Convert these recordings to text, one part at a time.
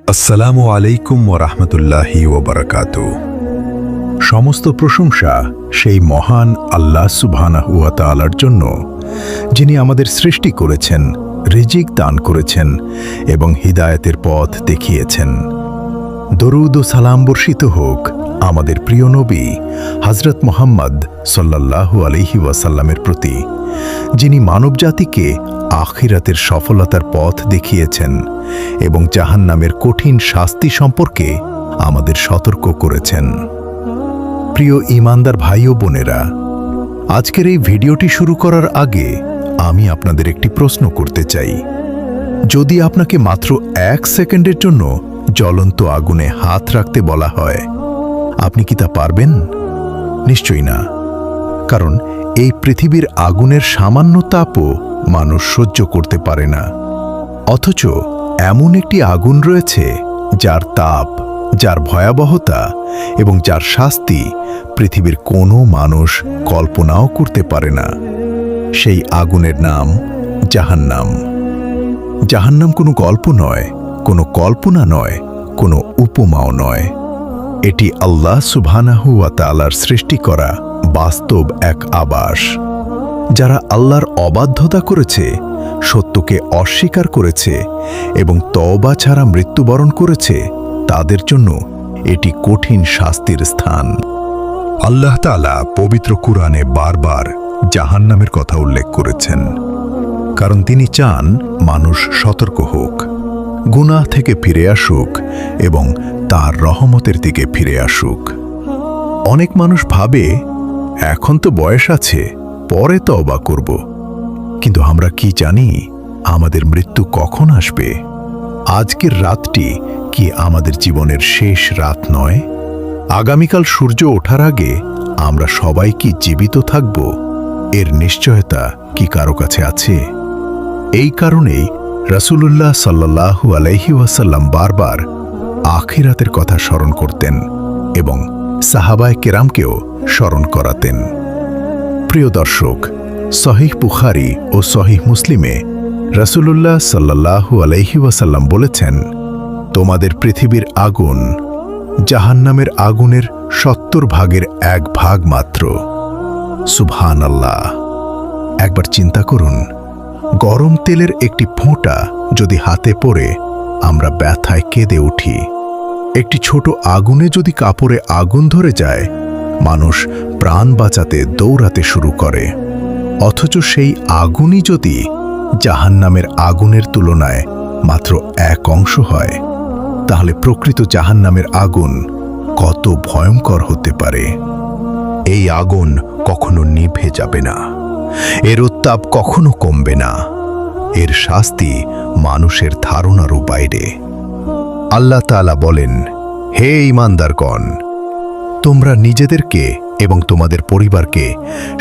আসসালামু আলাইকুম ওয়া রাহমাতুল্লাহি ওয়া বারাকাতুহু। সমস্ত প্রশংসা সেই মহান আল্লাহ সুবহানাহু ওয়া তাআলার জন্য, যিনি আমাদের সৃষ্টি করেছেন, রিজিক দান করেছেন এবং হিদায়াতের পথ দেখিয়েছেন। দরুদ ও সালাম বর্ষিত হোক আমাদের প্রিয় নবী হযরত মুহাম্মদ সাল্লাল্লাহু আলাইহি ওয়াসাল্লামের প্রতি, যিনি মানবজাতিকে আখিরাতের সফলতার পথ দেখিয়েছেন এবং জাহান্নামের কঠিন শাস্তি সম্পর্কে আমাদের সতর্ক করেছেন। প্রিয় ঈমানদার ভাই ও বোনেরা, আজকের এই ভিডিওটি শুরু করার আগে আমি আপনাদের একটি প্রশ্ন করতে চাই। যদি আপনাকে মাত্র 1 সেকেন্ডের জন্য জ্বলন্ত আগুনে হাত রাখতে বলা হয়, আপনি কি তা পারবেন? নিশ্চয়ই না, কারণ এই পৃথিবীর আগুনের সামান্য তাপও মানুষ সহ্য করতে পারে না। অথচ এমন একটি আগুন রয়েছে যার তাপ, যার ভয়াবহতা এবং যার শাস্তি পৃথিবীর কোনো মানুষ কল্পনাও করতে পারে না। সেই আগুনের নাম জাহান্নাম। জাহান্নাম কোনো গল্প নয়, কোনো কল্পনা নয়, কোনো উপমাও নয়। এটি আল্লাহ সুবহানাহু ওয়া তাআলার সৃষ্টি করা বাস্তব এক আবাস। যারা আল্লাহর অবাধ্যতা করেছে, সত্যকে অস্বীকার করেছে এবং তওবা ছাড়া মৃত্যুবরণ করেছে, তাদের জন্য এটি কঠিন শাস্তির স্থান। আল্লাহ তাআলা পবিত্র কুরআনে বারবার জাহান্নামের কথা উল্লেখ করেছেন, কারণ তিনি চান মানুষ সতর্ক হোক, গুনাহ থেকে ফিরে আসুক এবং তার রহমতের দিকে ফিরে আসুক। অনেক মানুষ ভাবে, এখন তো বয়স আছে, পরে তওবা করব। কিন্তু আমরা কি জানি আমাদের মৃত্যু কখন আসবে? আজকের রাতটি কি আমাদের জীবনের শেষ রাত নয়? আগামীকাল সূর্য ওঠার আগে আমরা সবাই কি জীবিত থাকব? এর নিশ্চয়তা কি কারো কাছে আছে? এই কারণেই রাসূলুল্লাহ সাল্লাল্লাহু আলাইহি ওয়াসাল্লাম বারবার আখিরাতের কথা স্মরণ করতেন এবং সাহাবায়ে কেরামকেও স্মরণ করাতেন। প্রিয় দর্শক, সহিহ বুখারী ও সহিহ মুসলিমে রাসূলুল্লাহ সাল্লাল্লাহু আলাইহি ওয়াসাল্লাম বলেছেন, তোমাদের পৃথিবীর আগুন জাহান্নামের আগুনের 70 ভাগের 1 ভাগ মাত্র। সুবহানাল্লাহ! একবার চিন্তা করুন, গরম তেলের একটি ফোঁটা যদি হাতে পড়ে আমরা ব্যথায় কেঁদে উঠি। একটি ছোট আগুনে যদি কাপড়ে আগুন ধরে যায়, মানুষ প্রাণ বাঁচাতে দৌড়াতে শুরু করে। অথচ সেই আগুনই যদি জাহান্নামের আগুনের তুলনায় মাত্র 1 অংশ হয়, তাহলে প্রকৃত জাহান্নামের আগুন কত ভয়ঙ্কর হতে পারে। এই আগুন কখনো নিভে যাবে না, এর উত্তাপ কখনো কমবে না, এর শাস্তি মানুষের ধারণারও বাইরে। আল্লাহ তাআলা বলেন, হে ঈমানদারগণ, তোমরা নিজেদেরকে এবং তোমাদের পরিবারকে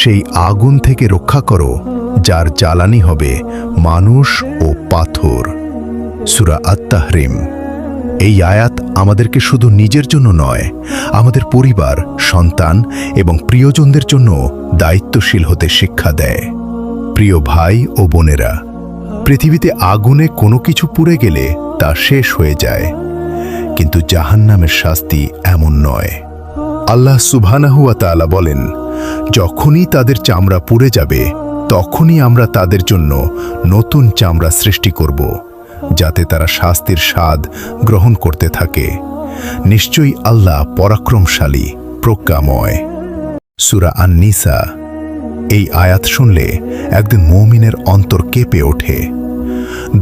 সেই আগুন থেকে রক্ষা করো যার জ্বালানি হবে মানুষ ও পাথর। সূরা আত-তাহরিম। এই আয়াত আমাদেরকে শুধু নিজের জন্য নয়, আমাদের পরিবার, সন্তান এবং প্রিয়জনদের জন্য দায়িত্বশীল হতে শিক্ষা দেয়। প্রিয় ভাই ও বোনেরা, পৃথিবীতে আগুনে কোনো কিছু পুড়ে গেলে তা শেষ হয়ে যায়, কিন্তু জাহান্নামের শাস্তি এমন নয়। আল্লাহ সুবহানাহু ওয়া তাআলা বলেন, যখনই তাদের চামড়া পুড়ে যাবে, তখনই আমরা তাদের জন্য নতুন চামড়া সৃষ্টি করব, যাতে তারা শাস্তির স্বাদ গ্রহণ করতে থাকে। নিশ্চয়ই আল্লাহ পরাক্রমশালী, প্রজ্ঞাময়। সূরা আন-নিসা। এই আয়াত শুনলে একদিন মুমিনের অন্তর কেঁপে ওঠে।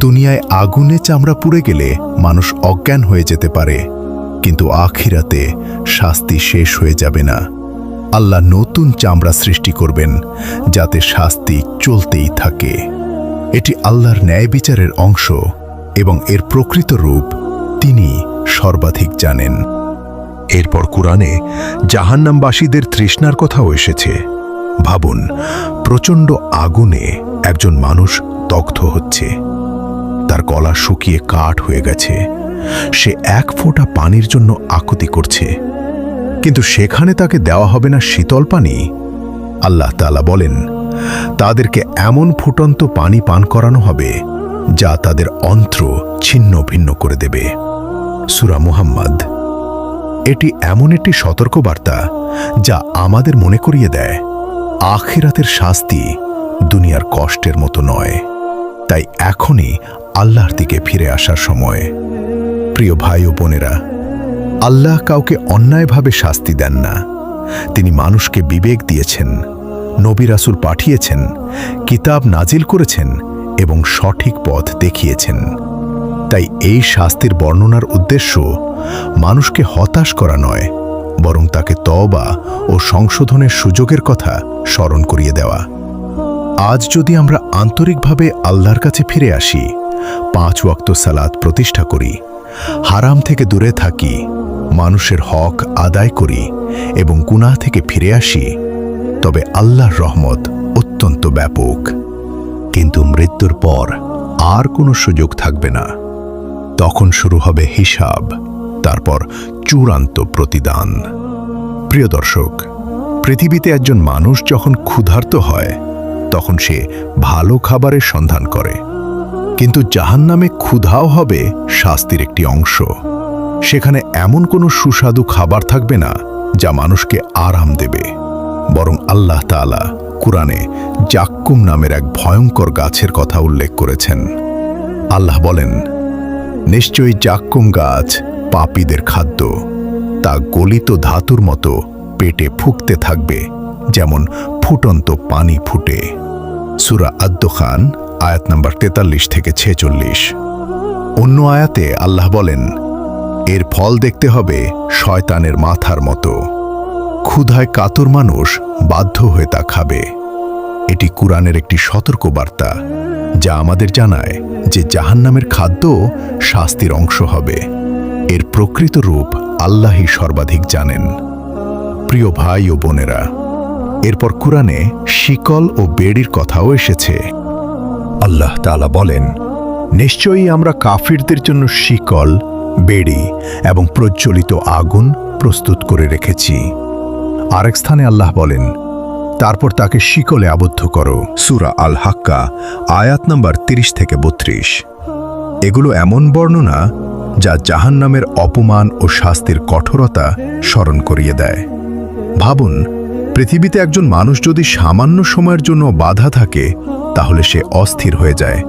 দুনিয়ায় আগুনে চামড়া পুড়ে গেলে মানুষ অজ্ঞান হয়ে যেতে পারে, কিন্তু আখিরাতে শাস্তি শেষ হয়ে যাবে না। আল্লাহ নতুন চামড়া সৃষ্টি করবেন, যাতে শাস্তি চলতেই থাকে। এটি আল্লাহর ন্যায় বিচারের অংশ এবং এর প্রকৃত রূপ তিনি সর্বাধিক জানেন। এরপর কুরআনে জাহান্নামবাসীদের তৃষ্ণার কথাও এসেছে। ভাবুন, প্রচণ্ড আগুনে একজন মানুষ দগ্ধ হচ্ছে, তার গলা শুকিয়ে কাঠ হয়ে গেছে, সে 1 ফোঁটা পানির জন্য আকুতি করছে, কিন্তু সেখানে তাকে দেওয়া হবে না শীতল পানি। আল্লাহ তাআলা বলেন, তাদেরকে এমন ফুটন্ত পানি পান করানো হবে যা তাদের অন্ত্র ছিন্ন ভিন্ন করে দেবে। সূরা মুহাম্মদ। এটি এমন একটি সতর্কবার্তা যা আমাদের মনে করিয়ে দেয় আখিরাতের শাস্তি দুনিয়ার কষ্টের মতো নয়। তাই এখনই আল্লাহর দিকে ফিরে আসার সময়। প্রিয় ভাই ও বোনেরা, আল্লাহ কাউকে অন্যায়ভাবে শাস্তি দেন না। তিনি মানুষকে বিবেক দিয়েছেন, নবী রাসূল পাঠিয়েছেন, কিতাব নাজিল করেছেন এবং সঠিক পথ দেখিয়েছেন। তাই এই শাস্তির বর্ণনার উদ্দেশ্য মানুষকে হতাশ করা নয়, বরং তাকে তওবা ও সংশোধনের সুযোগের কথা স্মরণ করিয়ে দেওয়া। আজ যদি আমরা আন্তরিকভাবে আল্লাহর কাছে ফিরে আসি, 5 ওয়াক্ত সালাত প্রতিষ্ঠা করি, হারাম থেকে দূরে থাকি, মানুষের হক আদায় করি এবং গুনাহ থেকে ফিরে আসি, তবে আল্লাহর রহমত অত্যন্ত ব্যাপক। কিন্তু মৃত্যুর পর আর কোনো সুযোগ থাকবে না। তখন শুরু হবে হিসাব, তারপর চূড়ান্ত প্রতিদান। প্রিয় দর্শক, পৃথিবীতে একজন মানুষ যখন ক্ষুধার্ত হয় তখন সে ভালো খাবারের সন্ধান করে, কিন্তু জাহান্নামে ক্ষুধাও হবে শাস্তির একটি অংশ। সেখানে এমন কোনো সুস্বাদু খাবার থাকবে না যা মানুষকে আরাম দেবে, বরং আল্লাহ তাআলা কুরআনে জাক্কুম নামের এক ভয়ঙ্কর গাছের কথা উল্লেখ করেছেন। আল্লাহ বলেন, নিশ্চয়ই জাক্কুম গাছ পাপীদের খাদ্য। তা গলিত ধাতুর মতো পেটে ফুঁকতে থাকবে, যেমন ফুটন্ত পানি ফুটে। সূরা আদ-দুখান আয়াত নম্বর 43 থেকে 46। অন্য আয়াতে আল্লাহ বলেন, এর ফল দেখতে হবে শয়তানের মাথার মতো। ক্ষুধায় কাতর মানুষ বাধ্য হয়ে তা খাবে। এটি কুরআনের একটি সতর্কবার্তা যা আমাদের জানায় যে জাহান্নামের খাদ্য শাস্তির অংশ হবে। এর প্রকৃত রূপ আল্লাহই সর্বাধিক জানেন। প্রিয় ভাই ও বোনেরা, এরপর কুরআনে শিকল ও বেড়ির কথাও এসেছে। আল্লাহ তাআলা বলেন, নিশ্চয়ই আমরা কাফিরদের জন্য শিকল, বেড়ি এবং প্রজ্বলিত আগুন প্রস্তুত করে রেখেছি। আরেক স্থানে আল্লাহ বলেন, তারপর তাকে শিকলে আবদ্ধ করো। সূরা আল হাক্কা আয়াত নম্বর 30 থেকে 32। এগুলো এমন বর্ণনা যা জাহান্নামের অপমান ও শাস্তির কঠোরতা স্মরণ করিয়ে দেয়। ভাবুন, পৃথিবীতে একজন মানুষ যদি সামান্য সময়ের জন্য বাধা থাকে তাহলে সে অস্থির হয়ে যায়,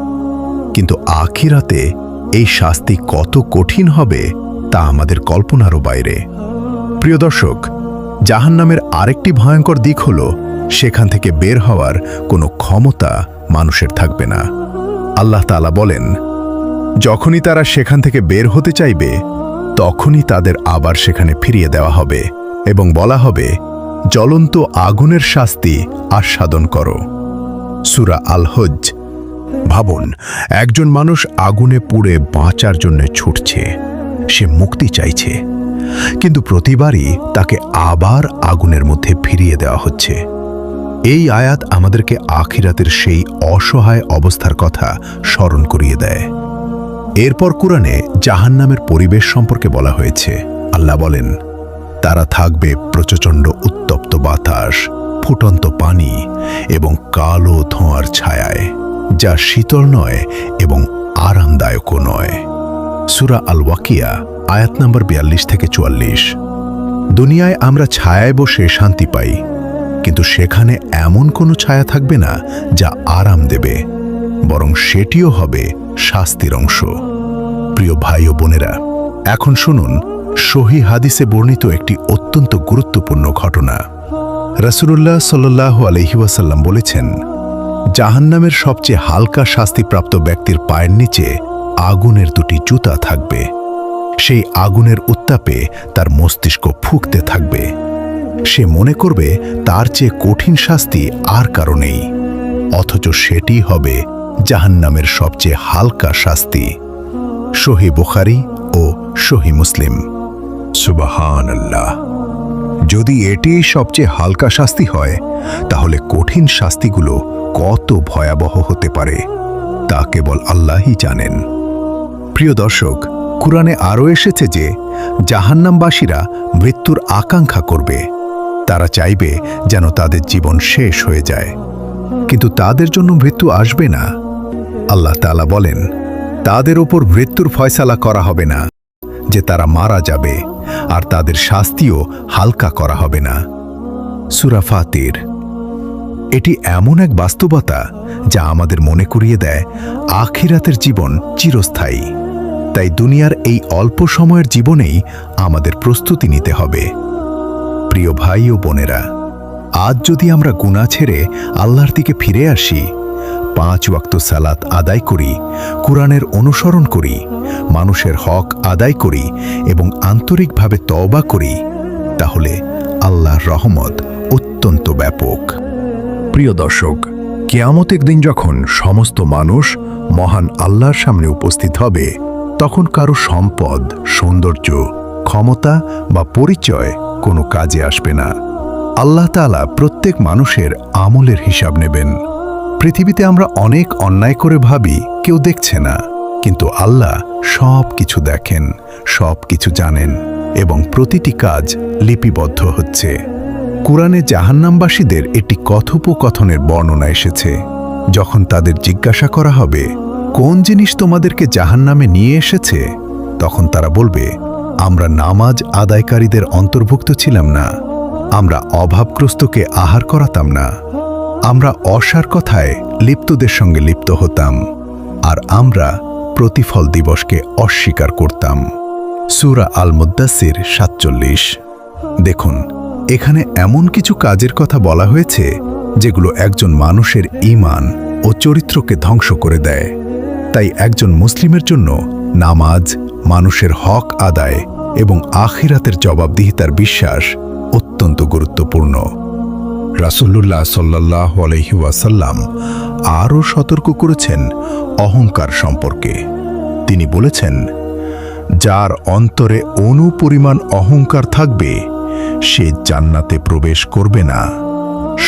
কিন্তু আখিরাতে এই শাস্তি কত কঠিন হবে তা আমাদের কল্পনারও বাইরে। প্রিয় দর্শক, জাহান্নামের আরেকটি ভয়ঙ্কর দিক হল সেখান থেকে বের হওয়ার কোনো ক্ষমতা মানুষের থাকবে না। আল্লাহ তাআলা বলেন, যখনই তারা সেখান থেকে বের হতে চাইবে তখনই তাদের আবার সেখানে ফিরিয়ে দেওয়া হবে এবং বলা হবে, জ্বলন্ত আগুনের শাস্তি আস্বাদন করো। সূরা আল হজ্জ। ভাবুন, একজন মানুষ আগুনে পুড়ে বাঁচার জন্য ছুটছে, সে মুক্তি চাইছে, কিন্তু প্রতিবারই তাকে আবার আগুনের মধ্যে ফিরিয়ে দেওয়া হচ্ছে। এই আয়াত আমাদেরকে আখিরাতের সেই অসহায় অবস্থার কথা স্মরণ করিয়ে দেয়। এরপর কুরআনে জাহান্নামের পরিবেশ সম্পর্কে বলা হয়েছে। আল্লাহ বলেন, তারা থাকবে প্রচণ্ড উত্তপ্ত বাতাস, ফুটন্ত পানি এবং কালো ধোঁয়ার ছায়ায়, যা শীতল নয় এবং আরামদায়কও নয়। সূরা আল ওয়াকিয়া আয়াত নম্বর 42 থেকে 44। দুনিয়ায় আমরা ছায়ায় বসে শান্তি পাই, কিন্তু সেখানে এমন কোনো ছায়া থাকবে না যা আরাম দেবে, বরং সেটিও হবে শাস্তির অংশ। প্রিয় ভাই ও বোনেরা, এখন শুনুন সহিহ হাদিসে বর্ণিত একটি অত্যন্ত গুরুত্বপূর্ণ ঘটনা। রাসূলুল্লাহ সাল্লাল্লাহু আলাইহি ওয়াসাল্লাম বলেছেন, জাহান্নামের সবচেয়ে হালকা শাস্তিপ্রাপ্ত ব্যক্তির পায়ের নিচে আগুনের 2টি জুতা থাকবে। সেই আগুনের উত্তাপে তার মস্তিষ্ক ফুঁকতে থাকবে। সে মনে করবে তার চেয়ে কঠিন শাস্তি আর কারো নেই, অথচ সেটি হবে জাহান্নামের সবচেয়ে হালকা শাস্তি। সহিহ বুখারী ও সহিহ মুসলিম। সুবহানাল্লাহ! যদি এটি সবচেয়ে হালকা শাস্তি হয়, তাহলে কঠিন শাস্তিগুলো কত ভয়াবহ হতে পারে তা কেবল আল্লাহই জানেন। প্রিয় দর্শক, কুরআনে আরও এসেছে যে জাহান্নামবাসীরা মৃত্যুর আকাঙ্ক্ষা করবে। তারা চাইবে যেন তাদের জীবন শেষ হয়ে যায়, কিন্তু তাদের জন্য মৃত্যু আসবে না। আল্লাহ তাআলা বলেন, তাদের উপর মৃত্যুর ফয়সালা করা হবে না। যে তারা মারা যাবে আর তাদের শাস্তিও হালকা করা হবে না। সূরা ফাতির। এটি এমন এক বাস্তবতা যা আমাদের মনে করিয়ে দেয় আখিরাতের জীবন চিরস্থায়ী। তাই দুনিয়ার এই অল্প সময়ের জীবনেই আমাদের প্রস্তুতি নিতে হবে। প্রিয় ভাই ও বোনেরা, আজ যদি আমরা গুনাহ ছেড়ে আল্লাহর দিকে ফিরে আসি, 5 ওয়াক্ত সালাত আদায় করি, কুরআনের অনুসরণ করি, মানুষের হক আদায় করি এবং আন্তরিকভাবে তওবা করি, তাহলে আল্লাহর রহমত অত্যন্ত ব্যাপক। প্রিয় দর্শক, কিয়ামতের দিন যখন সমস্ত মানুষ মহান আল্লাহর সামনে উপস্থিত হবে, তখন কারো সম্পদ, সৌন্দর্য, ক্ষমতা বা পরিচয় কোনো কাজে আসবে না। আল্লাহ তাআলা প্রত্যেক মানুষের আমলের হিসাব নেবেন। পৃথিবীতে আমরা অনেক অন্যায় করে ভাবি কেউ দেখছে না, কিন্তু আল্লাহ সব কিছু দেখেন, সব কিছু জানেন এবং প্রতিটি কাজ লিপিবদ্ধ হচ্ছে। কুরআনে জাহান্নামবাসীদের একটি কথোপকথনের বর্ণনা এসেছে। যখন তাদের জিজ্ঞাসা করা হবে, কোন জিনিস তোমাদেরকে জাহান্নামে নিয়ে এসেছে, তখন তারা বলবে, আমরা নামাজ আদায়কারীদের অন্তর্ভুক্ত ছিলাম না, আমরা অভাবগ্রস্তকে আহার করাতাম না, আমরা অসার কথায় লিপ্তদের সঙ্গে লিপ্ত হতাম, আর আমরা প্রতিফল দিবসকে অস্বীকার করতাম। সূরা আল মুদ্দাসির 47। দেখুন, এখানে এমন কিছু কাজের কথা বলা হয়েছে যেগুলো একজন মানুষের ঈমান ও চরিত্রকে ধ্বংস করে দেয়। তাই একজন মুসলিমের জন্য নামাজ, মানুষের হক আদায় এবং আখিরাতের জবাবদিহিতার বিশ্বাস অত্যন্ত গুরুত্বপূর্ণ। রাসূলুল্লাহ সাল্লাল্লাহু আলাইহি ওয়াসাল্লাম আরও সতর্ক করেছেন অহংকার সম্পর্কে। তিনি বলেছেন, যার অন্তরে অনুপরিমাণ অহংকার থাকবে সে জান্নাতে প্রবেশ করবে না।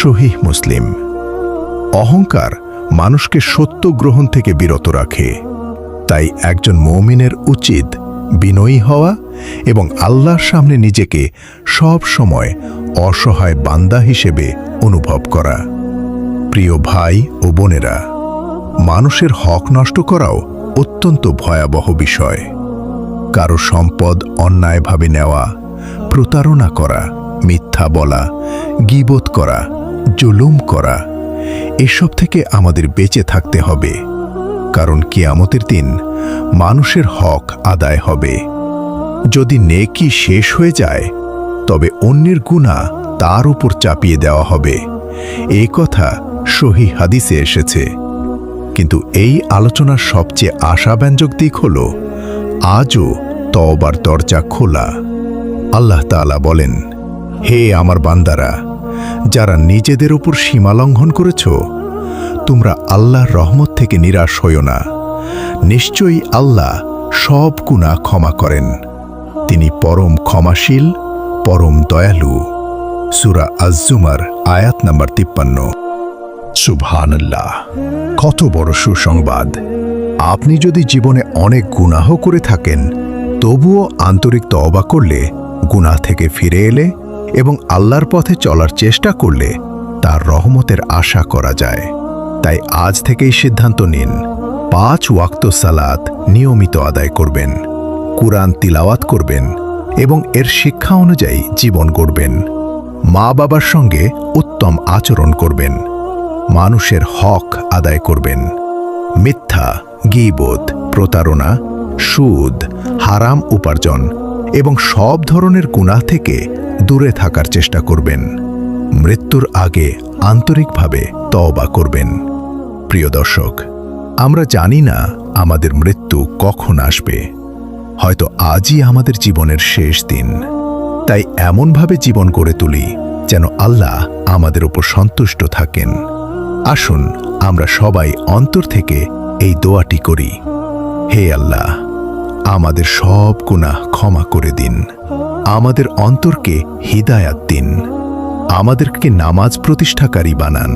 সহিহ মুসলিম। অহংকার মানুষকে সত্য গ্রহণ থেকে বিরত রাখে। তাই একজন মুমিনের উচিত বিনয়ী হওয়া এবং আল্লাহর সামনে নিজেকে সব সময় অসহায় বান্দা হিসেবে অনুভব করা। প্রিয় ভাই ও বোনেরা, মানুষের হক নষ্ট করাও অত্যন্ত ভয়াবহ বিষয়। কারো সম্পদ অন্যায়ভাবে নেওয়া, প্রতারণা করা, মিথ্যা বলা, গীবত করা, জুলুম করা, এসব থেকে আমাদের বেঁচে থাকতে হবে। কারণ কিয়ামতের দিন মানুষের হক আদায় হবে। যদি নেকি শেষ হয়ে যায়, তবে অন্যের গুনাহ তার উপর চাপিয়ে দেওয়া হবে। এই কথা সহিহ হাদিসে এসেছে। কিন্তু এই আলোচনার সবচেয়ে আশাব্যঞ্জক দিক হল, আজও তওবার দরজা খোলা। আল্লাহ তাআলা বলেন, হে আমার বান্দারা, যারা নিজেদের উপর সীমা লঙ্ঘন করেছ, তোমরা আল্লাহর রহমত থেকে নিরাশ হইও না। নিশ্চয়ই আল্লাহ সব গুনাহ ক্ষমা করেন। তিনি পরম ক্ষমাশীল, পরম দয়ালু। সূরা আজ-জুমার আয়াত নাম্বার 53। সুবহানাল্লাহ, কত বড় সুসংবাদ! আপনি যদি জীবনে অনেক গুনাহ করে থাকেন, তবুও আন্তরিক তওবা করলে, গুনাহ থেকে ফিরে এলে এবং আল্লাহর পথে চলার চেষ্টা করলে তার রহমতের আশা করা যায়। তাই আজ থেকেই সিদ্ধান্ত নিন, 5 ওয়াক্ত সালাত নিয়মিত আদায় করবেন, কুরআন তিলাওয়াত করবেন এবং এর শিক্ষা অনুযায়ী জীবন গড়বেন। মা বাবার সঙ্গে উত্তম আচরণ করবেন, মানুষের হক আদায় করবেন, মিথ্যা, গীবত, প্রতারণা, সুদ, হারাম উপার্জন এবং সব ধরনের গুনাহ থেকে দূরে থাকার চেষ্টা করবেন। মৃত্যুর আগে আন্তরিকভাবে তওবা করবেন। প্রিয় দর্শক, আমরা জানি না আমাদের মৃত্যু কখন আসবে। হয়তো আজই আমাদের জীবনের শেষ দিন। তাই এমনভাবে জীবন গড়ে তুলি যেন আল্লাহ আমাদের উপর সন্তুষ্ট থাকেন। আসুন আমরা সবাই অন্তর থেকে এই দোয়াটি করি, হে আল্লাহ, আমাদের সব গুনাহ ক্ষমা করে দিন, আমাদের অন্তরকে হিদায়াত দিন, আমাদেরকে নামাজ প্রতিষ্ঠাকারী বানান,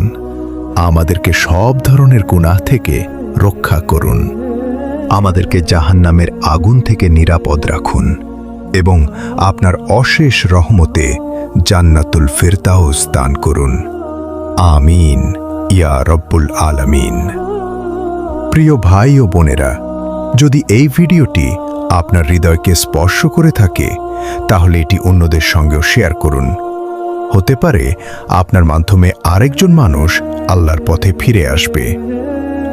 আমাদেরকে সব ধরনের গুনাহ থেকে রক্ষা করুন, আমাদেরকে জাহান্নামের আগুন থেকে নিরাপদ রাখুন এবং আপনার অশেষ রহমতে জান্নাতুল ফিরদাউস দান করুন। আমিন ইয়া রব্বুল আলামিন। প্রিয় ভাই ও বোনেরা, যদি এই ভিডিওটি আপনার হৃদয়কে স্পর্শ করে থাকে তাহলে এটি অন্যদের সঙ্গেও শেয়ার করুন। হতে পারে আপনার মাধ্যমে আরেকজন মানুষ আল্লাহর পথে ফিরে আসবে।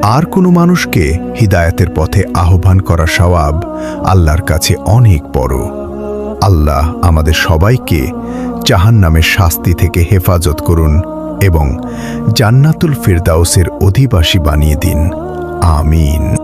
আর কোনো মানুষকে হিদায়াতের পথে আহ্বান করা সওয়াব আল্লাহর কাছে অনেক বড়। আল্লাহ আমাদের সবাইকে জাহান্নামের শাস্তি থেকে হেফাজত করুন এবং জান্নাতুল ফিরদাউসের অধিবাসী বানিয়ে দিন। আমিন।